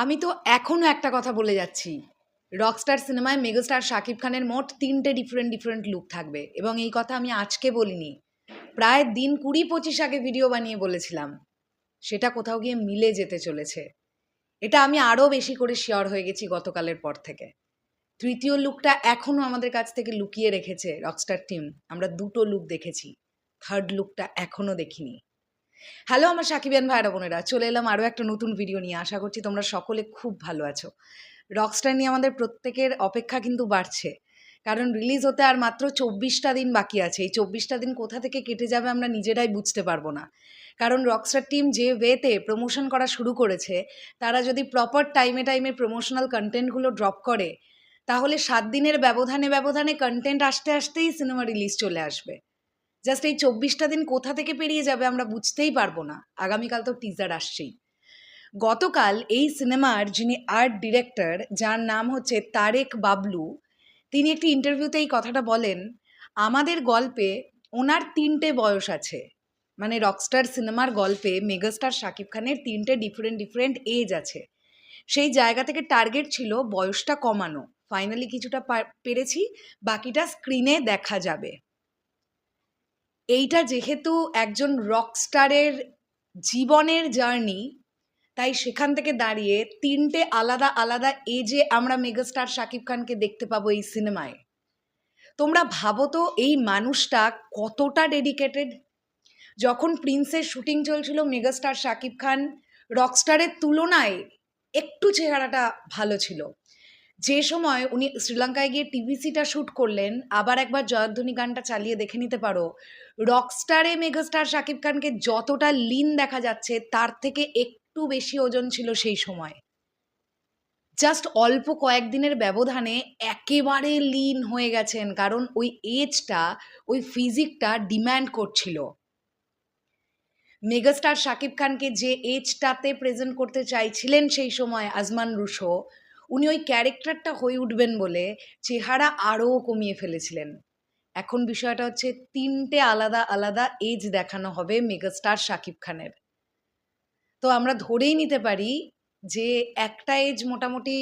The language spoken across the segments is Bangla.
আমি তো এখনো একটা কথা বলে যাচ্ছি, রকস্টার সিনেমায় মেগাস্টার শাকিব খানের মোট ৩টে ডিফারেন্ট লুক থাকবে এবং এই কথা আমি আজকে বলিনি, প্রায় দিন ২০-২৫ আগে ভিডিও বানিয়ে বলেছিলাম। সেটা কোথাও গিয়ে মিলে যেতে চলেছে। এটা আমি আরও বেশি করে শিওর হয়ে গেছি গতকালের পর থেকে। তৃতীয় লুকটা এখনও আমাদের কাছ থেকে লুকিয়ে রেখেছে রকস্টার টিম। আমরা ২টো লুক দেখেছি, থার্ড লুকটা এখনও দেখিনি। হ্যালো আমার সাকিবিয়ান ভাইরা বোনেরা, চলে এলাম আরও একটা নতুন ভিডিও নিয়ে। আশা করছি তোমরা সকলে খুব ভালো আছো। রকস্টার নিয়ে আমাদের প্রত্যেকের অপেক্ষা কিন্তু বাড়ছে, কারণ রিলিজ হতে আর মাত্র ২৪টা দিন বাকি আছে। এই ২৪টা দিন কোথা থেকে কেটে যাবে আমরা নিজেরাই বুঝতে পারবো না, কারণ রকস্টার টিম যে ওয়েতে প্রমোশন করা শুরু করেছে, তারা যদি প্রপার টাইমে প্রমোশনাল কন্টেন্টগুলো ড্রপ করে, তাহলে ৭ দিনের ব্যবধানে কন্টেন্ট আসতেই সিনেমা রিলিজ চলে আসবে। জাস্ট এই ২৪টা দিন কোথা থেকে পেরিয়ে যাবে আমরা বুঝতেই পারবো না। আগামীকাল তো টিজার আসছেই। গতকাল এই সিনেমার যিনি আর্ট ডিরেক্টর, যার নাম হচ্ছে তারেক বাবলু, তিনি একটি ইন্টারভিউতে এই কথাটা বলেন, আমাদের গল্পে ওনার ৩টে বয়স আছে। মানে রকস্টার সিনেমার গল্পে মেগাস্টার শাকিব খানের ৩টে ডিফারেন্ট এজ আছে। সেই জায়গা থেকে টার্গেট ছিল বয়সটা কমানো। ফাইনালি কিছুটা পেরেছি, বাকিটা স্ক্রিনে দেখা যাবে। এইটা যেহেতু একজন রকস্টারের জীবনের জার্নি, তাই সেখান থেকে দাঁড়িয়ে ৩টে আলাদা এজে আমরা মেগাস্টার শাকিব খানকে দেখতে পাবো এই সিনেমায়। তোমরা ভাবো তো এই মানুষটা কতটা ডেডিকেটেড। যখন প্রিন্সের শুটিং চলছিল, মেগাস্টার শাকিব খান রকস্টারের তুলনায় একটু চেহারাটা ভালো ছিল। যে সময় উনি শ্রীলঙ্কায় গিয়ে টিভিসিটা শ্যুট করলেন, আবার একবার জয়ধ্বনি গানটা চালিয়ে দেখে নিতে পারো, রকস্টারে মেগাস্টার শাকিব খানকে যতটা লিন দেখা যাচ্ছে, তার থেকে একটু বেশি ওজন ছিল সেই সময়। জাস্ট অল্প কয়েকদিনের ব্যবধানে একেবারে লিন হয়ে গেছেন, কারণ ওই এজটা, ওই ফিজিকটা ডিম্যান্ড করছিল। মেগাস্টার শাকিব খানকে যে এজটাতে প্রেজেন্ট করতে চাইছিলেন সেই সময় আজমান রুশো, উনি ওই ক্যারেক্টারটা হয়ে উঠবেন বলে চেহারা আরও কমিয়ে ফেলেছিলেন। এখন বিষয়টা হচ্ছে ৩টে আলাদা এজ দেখানো হবে মেগাস্টার শাকিব খানের। তো আমরা ধরেই নিতে পারি যে একটা এজ মোটামুটি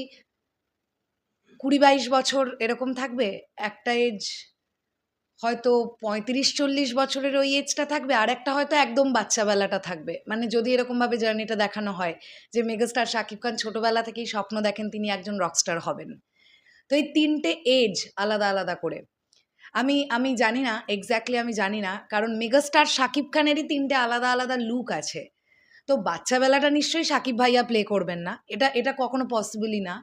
২০-২২ বছর এরকম থাকবে, একটা এজ হয়তো ৩৫-৪০ বছরের ওই এজটা থাকবে, আর একটা হয়তো একদম বাচ্চাবেলাটা থাকবে। মানে যদি এরকমভাবে জার্নিটা দেখানো হয় যে মেগাস্টার শাকিব খান ছোটোবেলা থেকেই স্বপ্ন দেখেন তিনি একজন রকস্টার হবেন। তো এই ৩টে এজ আলাদা করে আমি জানি না, এক্স্যাক্টলি আমি জানি না, কারণ মেগাস্টার শাকিব খানেরই ৩টে আলাদা লুক আছে। তো বাচ্চাবেলাটা নিশ্চয়ই শাকিব ভাইয়া প্লে করবেন না, এটা কখনো পসিবলই না।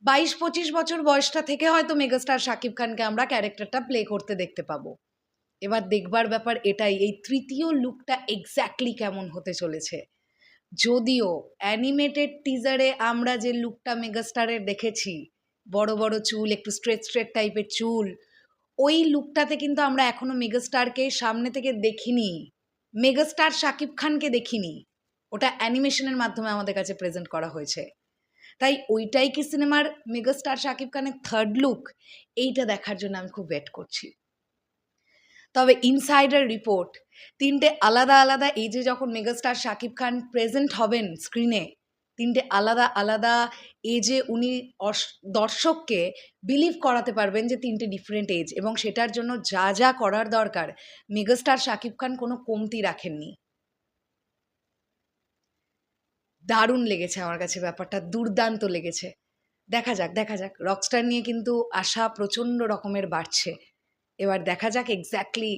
২২-২৫ বছর বয়সটা থেকে হয়তো মেগাস্টার শাকিব খানকে আমরা ক্যারেক্টারটা প্লে করতে দেখতে পাবো। এবার দেখবার ব্যাপার এটাই, এই তৃতীয় লুকটা এক্স্যাক্টলি কেমন হতে চলেছে। যদিও অ্যানিমেটেড টিজারে আমরা যে লুকটা মেগাস্টারের দেখেছি, বড় চুল, একটু স্ট্রেট টাইপের চুল, ওই লুকটাতে কিন্তু আমরা এখনো মেগাস্টারকে সামনে থেকে দেখিনি, মেগাস্টার শাকিব খানকে দেখিনি। ওটা অ্যানিমেশনের মাধ্যমে আমাদের কাছে প্রেজেন্ট করা হয়েছে। তাই ওইটাই কি সিনেমার মেগাস্টার শাকিব খানের থার্ড লুক? এইটা দেখার জন্য আমি খুব ওয়েট করছি। তবে ইনসাইডার রিপোর্ট, ৩টে আলাদা এজে যখন মেগাস্টার শাকিব খান প্রেজেন্ট হবেন স্ক্রিনে, ৩টে আলাদা এজে উনি দর্শককে বিলিভ করাতে পারবেন যে ৩টে ডিফারেন্ট এজ, এবং সেটার জন্য যা করার দরকার মেগাস্টার শাকিব খান কোনো কমতি রাখেননি। দারুণ লেগেছে আমার কাছে ব্যাপারটা, দুর্দান্ত লেগেছে। দেখা যাক। রকস্টার নিয়ে কিন্তু আশা প্রচণ্ড রকমের বাড়ছে। এবার দেখা যাক এক্স্যাক্টলি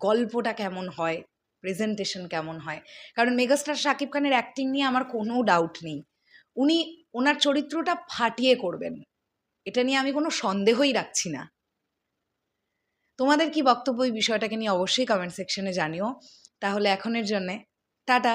গল্পটা কেমন হয়, প্রেজেন্টেশন কেমন হয়। কারণ মেগাস্টার শাকিব খানের অ্যাক্টিং নিয়ে আমার কোনো ডাউট নেই, উনি ওনার চরিত্রটা ফাটিয়ে করবেন, এটা নিয়ে আমি কোনো সন্দেহই রাখছি না। তোমাদের কি বক্তব্য এই বিষয়টাকে নিয়ে অবশ্যই কমেন্ট সেকশনে জানিও। তাহলে এখনের জন্যে টাটা।